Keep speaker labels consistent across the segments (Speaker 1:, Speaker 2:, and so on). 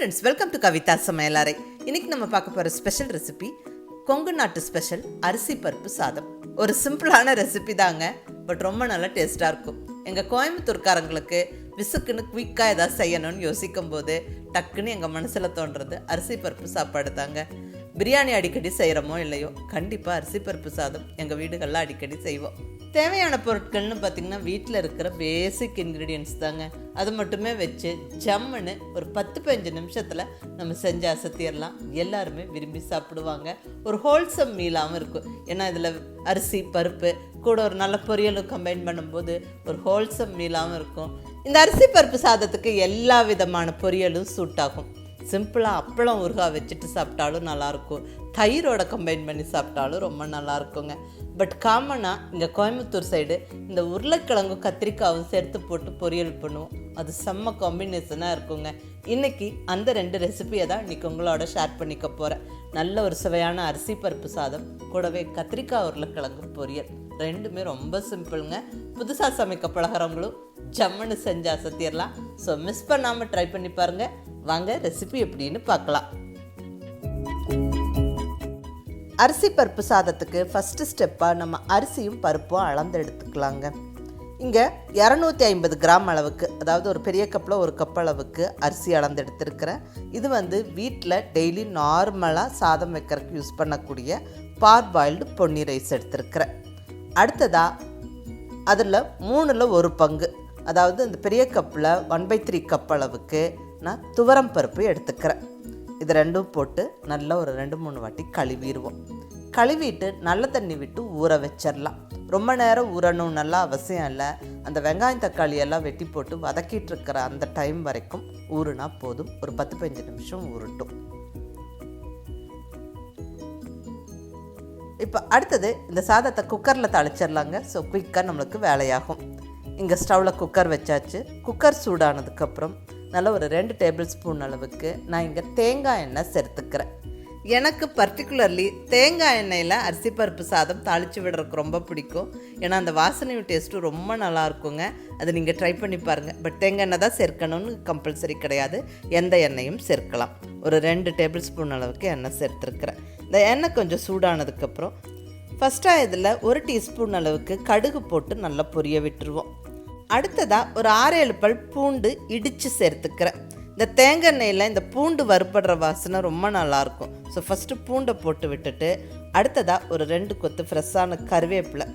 Speaker 1: Friends, welcome to Kavitha சமையலறை. இன்னைக்கு நம்ம பார்க்க போகிற ஸ்பெஷல் ரெசிபி கொங்கு நாட்டு ஸ்பெஷல் அரிசி பருப்பு சாதம். ஒரு சிம்பிளான ரெசிபி தாங்க, பட் ரொம்ப நல்லா டேஸ்ட்டாக இருக்கும். எங்கள் கோயம்புத்தூர்காரங்களுக்கு விசுக்குன்னு குயிக்காக ஏதாவது செய்யணும்னு யோசிக்கும் போது டக்குன்னு எங்கள் மனசில் தோன்றது அரிசி பருப்பு சாப்பாடு தாங்க. பிரியாணி அடிக்கடி செய்கிறோமோ இல்லையோ, கண்டிப்பாக அரிசி பருப்பு சாதம் எங்கள் வீடுகளில் அடிக்கடி செய்வோம். தேவையான பொருட்கள்னு பார்த்திங்கன்னா வீட்டில் இருக்கிற பேசிக் இன்க்ரீடியன்ட்ஸ் தாங்க. அது மட்டுமே வச்சு ஜம்முன்னு ஒரு 10-15 நிமிஷத்தில் நம்ம செஞ்சு அசத்திடலாம். எல்லாருமே விரும்பி சாப்பிடுவாங்க. ஒரு ஹோல்சம் மீலாகவும் இருக்கும். ஏன்னா இதில் அரிசி பருப்பு கூட ஒரு நல்ல பொரியலும் கம்பைன் பண்ணும்போது ஒரு ஹோல்சம் மீலாகவும் இருக்கும். இந்த அரிசி பருப்பு சாதத்துக்கு எல்லா விதமான பொரியலும் சூட் ஆகும். சிம்பிளாக அப்பளம் ஊறுகாய் வச்சுட்டு சாப்பிட்டாலும் நல்லாயிருக்கும். தயிரோட கம்பைன் பண்ணி சாப்பிட்டாலும் ரொம்ப நல்லாயிருக்குங்க. பட் காமனாக இங்கே கோயம்புத்தூர் சைடு இந்த உருளைக்கிழங்கும் கத்திரிக்காவும் சேர்த்து போட்டு பொரியல் பண்ணுவோம். அது செம்ம காம்பினேஷனாக இருக்குங்க. இன்றைக்கி அந்த 2 ரெசிபியை தான் இன்றைக்கி உங்களோட ஷேர் பண்ணிக்க போகிறேன். நல்ல ஒரு சுவையான அரிசி பருப்பு சாதம் கூடவே கத்திரிக்காய் உருளைக்கிழங்கு பொரியல், ரெண்டுமே ரொம்ப சிம்பிளுங்க. புதுசாக சமைக்க பழகிறவங்களும் ஜம்முன்னு செஞ்சு அசத்திடலாம். ஸோ மிஸ் பண்ணாமல் ட்ரை பண்ணி பாருங்கள். வாங்க ரெசிபி எப்படின்னு பார்க்கலாம். அரிசி பருப்பு சாதத்துக்கு ஃபஸ்ட்டு ஸ்டெப்பாக நம்ம அரிசியும் பருப்பும் அளந்து எடுத்துக்கலாங்க. இங்கே 250 கிராம் அளவுக்கு, அதாவது ஒரு பெரிய கப்பில் 1 கப் அளவுக்கு அரிசி அளந்து எடுத்துருக்கிறேன். இது வீட்டில் டெய்லி நார்மலாக சாதம் வைக்கிறதுக்கு யூஸ் பண்ணக்கூடிய பார்பாயில்டு பொன்னி ரைஸ் எடுத்துருக்கிறேன். அடுத்ததாக அதில் 3ல் 1 பங்கு, அதாவது இந்த பெரிய கப்பில் 1/3 கப் அளவுக்கு நான் துவரம் பருப்பு எடுத்துக்கிறேன். இது ரெண்டும் போட்டு நல்லா ஒரு 2-3 வாட்டி கழுவிடுவோம். கழுவிட்டு நல்ல தண்ணி விட்டு ஊற வச்சிடலாம். ரொம்ப நேரம் ஊறணும் நல்லா அவசியம் இல்லை. அந்த வெங்காயம் தக்காளி எல்லாம் வெட்டி போட்டு வதக்கிட்டு இருக்கிற அந்த டைம் வரைக்கும் ஊறுனா போதும். ஒரு 10-15 நிமிஷம் ஊறட்டும். இப்போ அடுத்தது இந்த சாதத்தை குக்கரில் தாளிச்சிடலாங்க. ஸோ குயிக்காக நம்மளுக்கு வேலையாகும். இங்கே ஸ்டவ்வில் குக்கர் வச்சாச்சு. குக்கர் சூடானதுக்கப்புறம் நல்லா ஒரு 2 டேபிள் ஸ்பூன் அளவுக்கு நான் இங்கே தேங்காய் எண்ணெய் சேர்த்துக்கிறேன். எனக்கு பர்டிகுலர்லி தேங்காய் எண்ணெயில் அரிசி பருப்பு சாதம் தாளித்து விடுறதுக்கு ரொம்ப பிடிக்கும். ஏன்னா அந்த வாசனையும் டேஸ்ட்டும் ரொம்ப நல்லா இருக்குங்க. அதை நீங்கள் ட்ரை பண்ணி பாருங்கள். பட் தேங்காய் எண்ணெய் தான் சேர்க்கணும்னு கம்பல்சரி கிடையாது, எந்த எண்ணெயும் சேர்க்கலாம். ஒரு 2 டேபிள் ஸ்பூன் அளவுக்கு எண்ணெய் சேர்த்துருக்குறேன். இந்த எண்ணெய் கொஞ்சம் சூடானதுக்கப்புறம் ஃபஸ்ட்டாக இதில் 1 டீஸ்பூன் அளவுக்கு கடுகு போட்டு நல்லா பொரிய விட்டுருவோம். அடுத்ததாக ஒரு 6-7 பல் பூண்டு இடித்து சேர்த்துக்கிறேன். இந்த தேங்காய் எண்ணெயில் இந்த பூண்டு வறுபடுற வாசனை ரொம்ப நல்லாயிருக்கும். ஸோ ஃபஸ்ட்டு பூண்டை போட்டு விட்டுட்டு அடுத்ததாக ஒரு 2 கொத்து ஃப்ரெஷ்ஷான கருவேப்பிலை,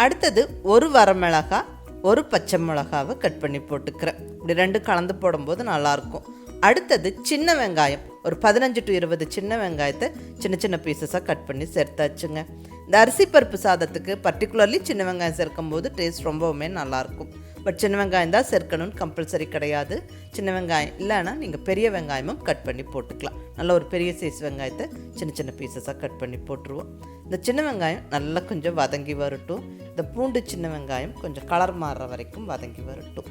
Speaker 1: அடுத்தது 1 வரமிளகாய், 1 பச்சை மிளகாவை கட் பண்ணி போட்டுக்கிறேன். இப்படி 2 கலந்து போடும்போது நல்லாயிருக்கும். அடுத்தது சின்ன வெங்காயம், ஒரு 15 to 20 சின்ன வெங்காயத்தை சின்ன சின்ன பீசஸாக கட் பண்ணி சேர்த்தாச்சுங்க. இந்த அரிசி பருப்பு சாதத்துக்கு பர்டிகுலர்லி சின்ன வெங்காயம் சேர்க்கும் போது டேஸ்ட் ரொம்பவுமே நல்லாயிருக்கும். பட் சின்ன வெங்காயம் தான் சேர்க்கணும்னு கம்பல்சரி கிடையாது. சின்ன வெங்காயம் இல்லைன்னா நீங்கள் பெரிய வெங்காயமும் கட் பண்ணி போட்டுக்கலாம். நல்ல ஒரு பெரிய சைஸ் வெங்காயத்தை சின்ன சின்ன பீசஸாக கட் பண்ணி போட்டுருவோம். இந்த சின்ன வெங்காயம் நல்லா கொஞ்சம் வதங்கி வரட்டும். இந்த பூண்டு சின்ன வெங்காயம் கொஞ்சம் கலர் மாறுற வரைக்கும் வதங்கி வரட்டும்.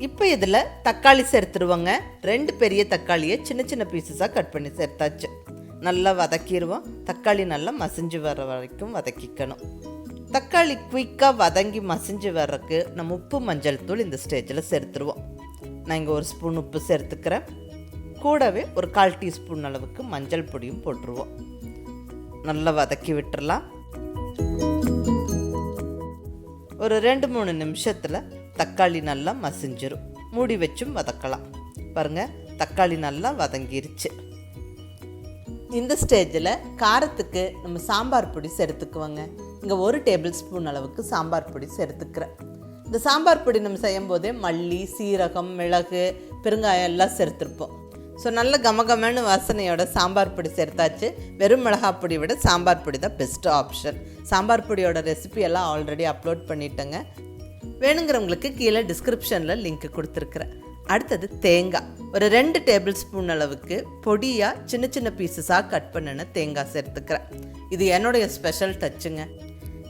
Speaker 1: இப்போ இதில் தக்காளி சேர்த்துருவோங்க. 2 பெரிய தக்காளியை சின்ன சின்ன பீசஸாக கட் பண்ணி சேர்த்தாச்சு. நல்லா வதக்கிடுவோம். தக்காளி நல்லா மசிஞ்சு வர்ற வரைக்கும் வதக்கிக்கணும். தக்காளி குயிக்காக வதங்கி மசிஞ்சு வர்றதுக்கு நம்ம உப்பு மஞ்சள் தூள் இந்த ஸ்டேஜில் சேர்த்துருவோம். நான் இங்கே 1 ஸ்பூன் உப்பு சேர்த்துக்கிறேன். கூடவே ஒரு 1/4 டீஸ்பூன் அளவுக்கு மஞ்சள் பொடியும் போட்டுருவோம். நல்லா வதக்கி விட்டுறலாம். ஒரு 2-3 நிமிஷத்தில் தக்காளி நல்லா மசிஞ்சிரும். மூடி வச்சும் வதக்கலாம். பாருங்கள், தக்காளி நல்லா வதங்கிருச்சு. இந்த ஸ்டேஜில் காரத்துக்கு நம்ம சாம்பார் பொடி சேர்த்துக்குவோங்க. இங்கே 1 டேபிள் ஸ்பூன் அளவுக்கு சாம்பார் பொடி சேர்த்துக்கிறேன். இந்த சாம்பார் பொடி நம்ம செய்யும் போதே மல்லி, சீரகம், மிளகு, பெருங்காயம் எல்லாம் சேர்த்துருப்போம். ஸோ நல்ல கமகமன்னு வாசனையோட சாம்பார் பொடி சேர்த்தாச்சு. வெறும் மிளகாய் பொடி விட சாம்பார் பொடி தான் பெஸ்ட் ஆப்ஷன். சாம்பார் பொடியோட ரெசிபி எல்லாம் ஆல்ரெடி அப்லோட் பண்ணிட்டேங்க. வேணுங்கிறவங்களுக்கு கீழே டிஸ்கிரிப்ஷனில் லிங்க் கொடுத்துருக்குறேன். அடுத்தது தேங்காய், ஒரு 2 டேபிள் ஸ்பூன் அளவுக்கு பொடியாக சின்ன சின்ன பீசஸாக கட் பண்ணின தேங்காய் சேர்த்துக்கிறேன். இது என்னுடைய ஸ்பெஷல் டச்சுங்க.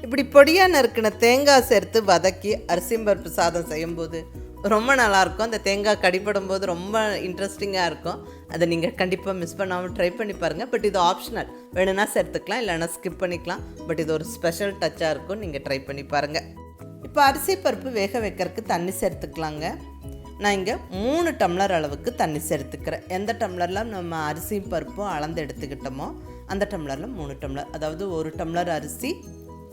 Speaker 1: இப்படி பொடியாக நறுக்கின தேங்காய் சேர்த்து வதக்கி அரிசி பருப்பு சாதம் செய்யும்போது ரொம்ப நல்லாயிருக்கும். அந்த தேங்காய் கடிப்படும் போது ரொம்ப இன்ட்ரெஸ்டிங்காக இருக்கும். அதை நீங்கள் கண்டிப்பாக மிஸ் பண்ணாமல் ட்ரை பண்ணி பாருங்கள். பட் இது ஆப்ஷனல், வேணும்னா சேர்த்துக்கலாம், இல்லைன்னா ஸ்கிப் பண்ணிக்கலாம். பட் இது ஒரு ஸ்பெஷல் டச்சாக இருக்கும். நீங்கள் ட்ரை பண்ணி பாருங்கள். இப்போ அரிசி பருப்பு வேக வைக்கிறதுக்கு தண்ணி சேர்த்துக்கலாங்க. நான் இங்கே 3 டம்ளர் அளவுக்கு தண்ணி சேர்த்துக்கிறேன். எந்த டம்ளரில் நம்ம அரிசியும் பருப்பும் அளந்து எடுத்துக்கிட்டோமோ அந்த டம்ளரில் 3 டம்ளர், அதாவது 1 டம்ளர் அரிசி,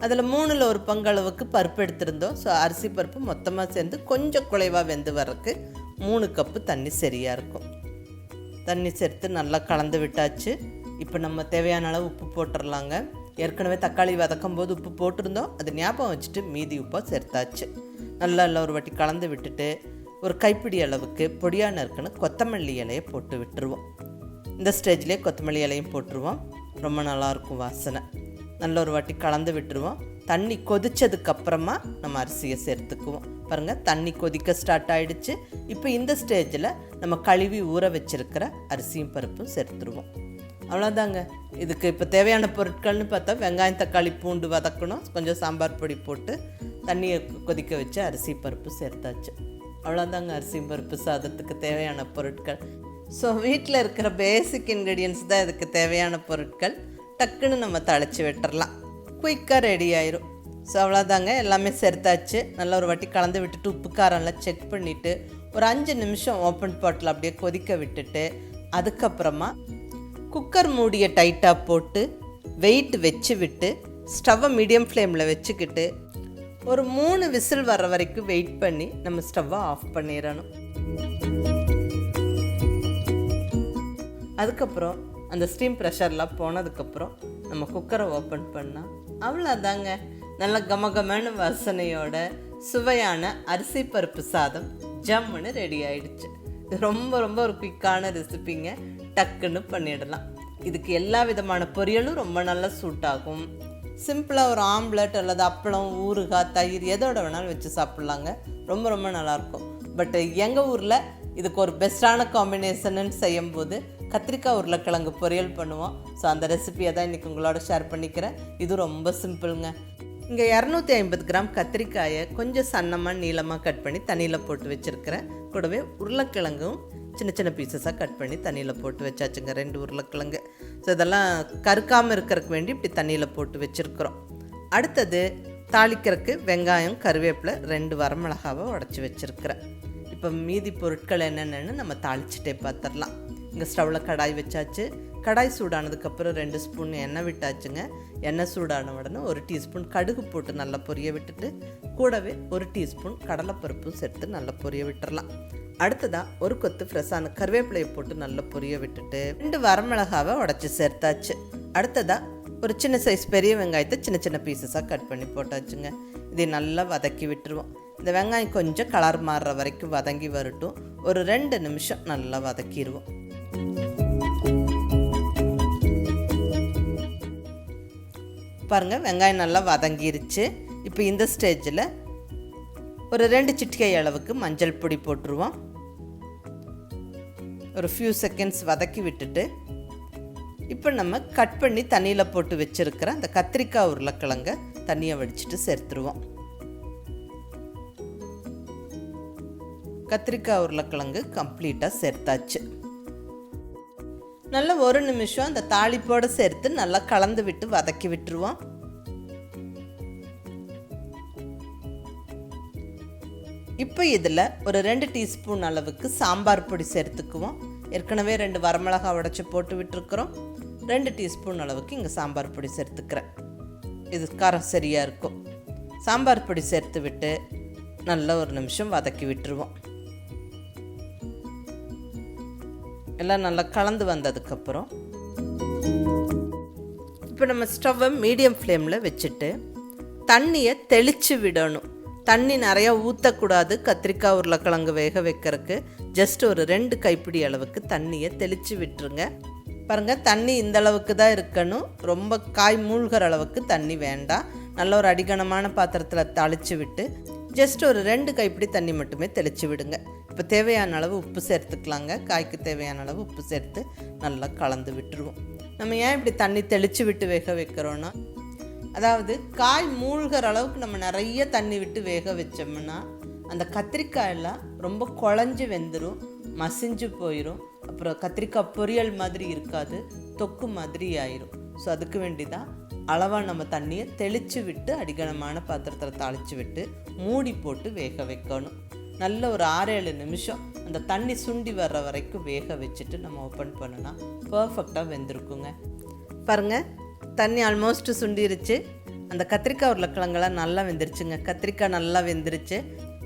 Speaker 1: அதில் 3ல் 1 பங்கு அளவுக்கு பருப்பு எடுத்திருந்தோம். ஸோ அரிசி பருப்பு மொத்தமாக சேர்ந்து கொஞ்சம் குலைவாக வெந்து வரக்கு 3 கப்பு தண்ணி சரியாக இருக்கும். தண்ணி சேர்த்து நல்லா கலந்து விட்டாச்சு. இப்போ நம்ம தேவையான அளவு உப்பு போட்டுடலாங்க. ஏற்கனவே தக்காளி வதக்கும் போது உப்பு போட்டிருந்தோம், அது ஞாபகம் வச்சுட்டு மீதி உப்பை சேர்த்தாச்சு. நல்லா ஒரு வாட்டி கலந்து விட்டுட்டு ஒரு கைப்பிடி அளவுக்கு பொடியாக நறுக்குன்னு கொத்தமல்லி இலையை போட்டு விட்டுருவோம். இந்த ஸ்டேஜ்லேயே கொத்தமல்லி இலையும் போட்டுருவோம், ரொம்ப நல்லாயிருக்கும் வாசனை. நல்ல ஒரு வாட்டி கலந்து விட்டுருவோம். தண்ணி கொதித்ததுக்கப்புறமா நம்ம அரிசியை சேர்த்துக்குவோம். பாருங்கள், தண்ணி கொதிக்க ஸ்டார்ட் ஆகிடுச்சு. இப்போ இந்த ஸ்டேஜில் நம்ம கழுவி ஊற வச்சுருக்கிற அரிசியும் பருப்பும் சேர்த்துருவோம். அவ்வளோதாங்க. இதுக்கு இப்போ தேவையான பொருட்கள்னு பார்த்தா வெங்காயம், தக்காளி, பூண்டு வதக்கணும், கொஞ்சம் சாம்பார் பொடி போட்டு தண்ணியை கொதிக்க வச்சு அரிசி பருப்பு சேர்த்தாச்சு. அவ்வளோதாங்க அரிசி பருப்பு சாதத்துக்கு தேவையான பொருட்கள். ஸோ வீட்டில் இருக்கிற பேசிக் இன்க்ரீடியன்ஸ் தான் இதுக்கு தேவையான பொருட்கள். டக்குன்னு நம்ம தாளித்து விட்டுறலாம், குயிக்காக ரெடி ஆயிரும். ஸோ அவ்வளோதாங்க, எல்லாமே சேர்த்தாச்சு. நல்லா ஒரு வாட்டி கலந்து விட்டுட்டு உப்பு காரம்லாம் செக் பண்ணிவிட்டு ஒரு 5 நிமிஷம் ஓப்பன் பாட்டில் அப்படியே கொதிக்க விட்டுட்டு அதுக்கப்புறமா குக்கர் மூடியை டைட்டாக போட்டு வெயிட் வச்சு விட்டு ஸ்டவ்வை மீடியம் ஃப்ளேமில் வச்சுக்கிட்டு ஒரு 3 விசில் வர வரைக்கும் வெயிட் பண்ணி நம்ம ஸ்டவ்வை ஆஃப் பண்ணிடணும். அதுக்கப்புறம் அந்த ஸ்டீம் ப்ரெஷர்லாம் போனதுக்கப்புறம் நம்ம குக்கரை ஓப்பன் பண்ணால் அவ்வளோதாங்க, நல்ல கமகமான வாசனையோட சுவையான அரிசி பருப்பு சாதம் ஜம்முன்னு ரெடி ஆயிடுச்சு. இது ரொம்ப ரொம்ப ஒரு குயிக்கான ரெசிபிங்க, டக்குன்னு பண்ணிடலாம். இதுக்கு எல்லா விதமான பொரியலும் ரொம்ப நல்லா சூட் ஆகும். சிம்பிளாக ஒரு ஆம்லெட் அல்லது அப்பளம், ஊறுகாய், தயிர் எதோட வேணாலும் வச்சு சாப்பிட்லாங்க, ரொம்ப ரொம்ப நல்லாயிருக்கும். பட் எங்கள் ஊரில் இதுக்கு ஒரு பெஸ்ட்டான காம்பினேஷன்னு செய்யும்போது கத்திரிக்காய் உருளைக்கிழங்கு பொரியல் பண்ணுவோம். ஸோ அந்த ரெசிபியை தான் இன்றைக்கி உங்களோட ஷேர் பண்ணிக்கிறேன். இது ரொம்ப சிம்பிளுங்க. இங்கே 250 கிராம் கத்திரிக்காயை கொஞ்சம் சன்னமாக நீளமாக கட் பண்ணி தண்ணியில் போட்டு வச்சுருக்கிறேன். கூடவே உருளைக்கிழங்கும் சின்ன சின்ன பீசஸாக கட் பண்ணி தண்ணியில் போட்டு வச்சாச்சுங்க, 2 உருளைக்கிழங்கு. ஸோ இதெல்லாம் கருக்காமல் இருக்கிறதுக்கு வேண்டி இப்படி தண்ணியில் போட்டு வச்சுருக்குறோம். அடுத்தது தாளிக்கிறதுக்கு வெங்காயம், கருவேப்பிலை, 2 வரமிளகாவை உடச்சி வச்சுருக்கிறேன். இப்போ மீதி பொருட்கள் என்னென்னு நம்ம தாளிச்சிட்டே பார்த்துடலாம். இங்கே ஸ்டவ்வில் கடாய் வச்சாச்சு. கடாய் சூடானதுக்கப்புறம் 2 ஸ்பூன் எண்ணெய் விட்டாச்சுங்க. எண்ணெய் சூடான உடனே 1 டீஸ்பூன் கடுகு போட்டு நல்லா பொரிய விட்டுட்டு கூடவே 1 டீஸ்பூன் கடலைப்பருப்பும் சேர்த்து நல்லா பொரிய விட்டுறலாம். அடுத்ததாக 1 கொத்து ஃப்ரெஷ்ஷான கருவேப்பிலையை போட்டு நல்லா பொரிய விட்டுட்டு 2 வரமிளகாவை உடச்சி சேர்த்தாச்சு. அடுத்ததாக ஒரு சின்ன சைஸ் பெரிய வெங்காயத்தை சின்ன சின்ன பீசஸாக கட் பண்ணி போட்டாச்சுங்க. இதை நல்லா வதக்கி விட்டுருவோம். இந்த வெங்காயம் கொஞ்சம் கலர் மாறுற வரைக்கும் வதங்கி வரட்டும். ஒரு 2 நிமிஷம் நல்லா வதக்கிடுவோம். பாருங்கள், வெங்காயம் நல்லா வதங்கிருச்சு. இப்போ இந்த ஸ்டேஜில் ஒரு 2 சிட்டிகை அளவுக்கு மஞ்சள் பொடி போட்டுருவோம். ஒரு ஃபியூ செகண்ட்ஸ் வதக்கி விட்டுட்டு இப்போ நம்ம கட் பண்ணி தண்ணியில் போட்டு வச்சுருக்கிற அந்த கத்திரிக்காய் உருளைக்கிழங்க தண்ணியை வடிச்சிட்டு சேர்த்துருவோம். கத்திரிக்காய் உருளைக்கிழங்கு கம்ப்ளீட்டாக சேர்த்தாச்சு. நல்லா 1 நிமிஷம் அந்த தாளிப்போடு சேர்த்து நல்லா கலந்து விட்டு வதக்கி விட்டுருவோம். இப்போ இதில் ஒரு 2 டீஸ்பூன் அளவுக்கு சாம்பார் பொடி சேர்த்துக்குவோம். ஏற்கனவே 2 வரமிளகாய் உடச்சி போட்டு விட்டுருக்குறோம். 2 டீஸ்பூன் அளவுக்கு இங்கே சாம்பார் பொடி சேர்த்துக்கிறேன். இது காரம் சரியாக இருக்கும். சாம்பார் பொடி சேர்த்து விட்டு நல்லா 1 நிமிஷம் வதக்கி விட்டுருவோம். எல்லாம் நல்லா கலந்து வந்ததுக்கப்புறம் இப்போ நம்ம ஸ்டவ்வை மீடியம் ஃப்ளேமில் வச்சுட்டு தண்ணியை தெளித்து விடணும். தண்ணி நிறையா ஊற்றக்கூடாது. கத்திரிக்காய் உருளைக்கிழங்கு வேக வைக்கிறதுக்கு ஜஸ்ட் ஒரு 2 கைப்பிடி அளவுக்கு தண்ணியை தெளித்து விட்டுருங்க. பாருங்கள், தண்ணி இந்த அளவுக்கு தான் இருக்கணும். ரொம்ப காய் மூழ்கிற அளவுக்கு தண்ணி வேண்டாம். நல்ல ஒரு அடிகனமான பாத்திரத்தில் தாளித்து விட்டு ஜஸ்ட் ஒரு 2 கைப்பிடி தண்ணி மட்டுமே தெளித்து விடுங்க. இப்போ தேவையான அளவு உப்பு சேர்த்துக்கலாங்க. காய்க்கு தேவையான அளவு உப்பு சேர்த்து நல்லா கலந்து விட்டுருவோம். நம்ம ஏன் இப்படி தண்ணி தெளித்து விட்டு வேக வைக்கிறோன்னா, அதாவது காய் மூழ்கிற அளவுக்கு நம்ம நிறைய தண்ணி விட்டு வேக வச்சோம்னா அந்த கத்திரிக்காயெல்லாம் ரொம்ப குழஞ்சி வெந்துடும், மசிஞ்சு போயிடும். அப்புறம் கத்திரிக்காய் பொரியல் மாதிரி இருக்காது, தொக்கு மாதிரி ஆயிரும். ஸோ அதுக்கு வேண்டி தான் அளவாக நம்ம தண்ணியை தெளித்து விட்டு அடிகனமான பாத்திரத்தில் தாளித்து விட்டு மூடி போட்டு வேக வைக்கணும். நல்ல ஒரு 6-7 நிமிஷம் அந்த தண்ணி சுண்டி வர்ற வரைக்கும் வேக வச்சுட்டு நம்ம ஓப்பன் பண்ணினா பர்ஃபெக்டாக வெந்திருக்குங்க. பாருங்கள், தண்ணி ஆல்மோஸ்ட் சுண்டிருச்சு. அந்த கத்திரிக்காய் உருளைக்கிழங்கெல்லாம் நல்லா வெந்துருச்சுங்க. கத்திரிக்காய் நல்லா வெந்துருச்சு.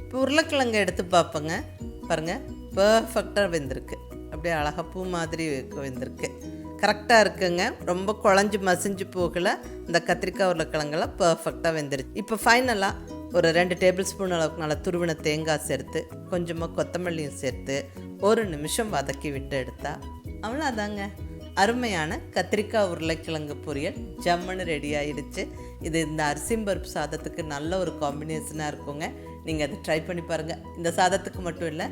Speaker 1: இப்போ உருளைக்கிழங்கை எடுத்து பார்ப்போங்க. பாருங்கள், பர்ஃபெக்டாக வெந்திருக்கு. அப்படியே அழகாக பூ மாதிரி வெந்திருக்கு. கரெக்டாக இருக்குங்க. ரொம்ப குழஞ்சி மசிஞ்சு போகலை. இந்த கத்திரிக்காய் உருளைக்கிழங்கெல்லாம் பர்ஃபெக்டாக வெந்துருச்சு. இப்போ ஃபைனலாக ஒரு 2 டேபிள் ஸ்பூன் அளவுக்கு நல்லா துருவின தேங்காய் சேர்த்து கொஞ்சமாக கொத்தமல்லியும் சேர்த்து 1 நிமிஷம் வதக்கி விட்டு எடுத்தால் அவ்வளோதாங்க. அருமையான கத்திரிக்காய் உருளைக்கிழங்கு பொரியல் ஜம்முன்னு ரெடி ஆகிடுச்சு. இது இந்த அரிசிம்பருப்பு சாதத்துக்கு நல்ல ஒரு காம்பினேஷனாக இருக்குங்க. நீங்கள் அதை ட்ரை பண்ணி பாருங்கள். இந்த சாதத்துக்கு மட்டும் இல்லை,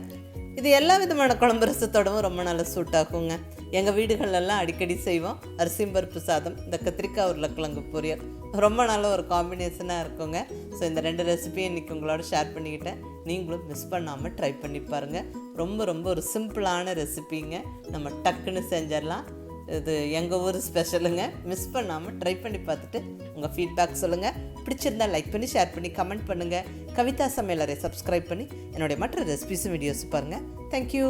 Speaker 1: இது எல்லா விதமான குழம்பு ரசத்தோடவும் ரொம்ப நல்லா சூட் ஆகுங்க. எங்கள் வீடுகளெல்லாம் அடிக்கடி செய்வோம் அரிசிம்பருப்பு சாதம், இந்த கத்திரிக்காய் உருளைக்கிழங்கு பொரியல். ரொம்ப நல்ல ஒரு காம்பினேஷனாக இருக்குங்க. ஸோ இந்த 2 ரெசிபியும் இன்றைக்கி உங்களோட ஷேர் பண்ணிக்கிட்டேன். நீங்களும் மிஸ் பண்ணாமல் ட்ரை பண்ணி பாருங்கள். ரொம்ப ஒரு சிம்பிளான ரெசிபிங்க. நம்ம டக்குன்னு செஞ்சிடலாம். இது எங்கள் ஊர் ஸ்பெஷலுங்க. மிஸ் பண்ணாமல் ட்ரை பண்ணி பார்த்துட்டு உங்கள் ஃபீட்பேக் சொல்லுங்கள். பிடிச்சிருந்தால் லைக் பண்ணி ஷேர் பண்ணி கமெண்ட் பண்ணுங்கள். கவிதா சமையலறை சப்ஸ்கிரைப் பண்ணி என்னுடைய மற்ற ரெசிபிஸும் வீடியோஸ் பாருங்கள். தேங்க்யூ.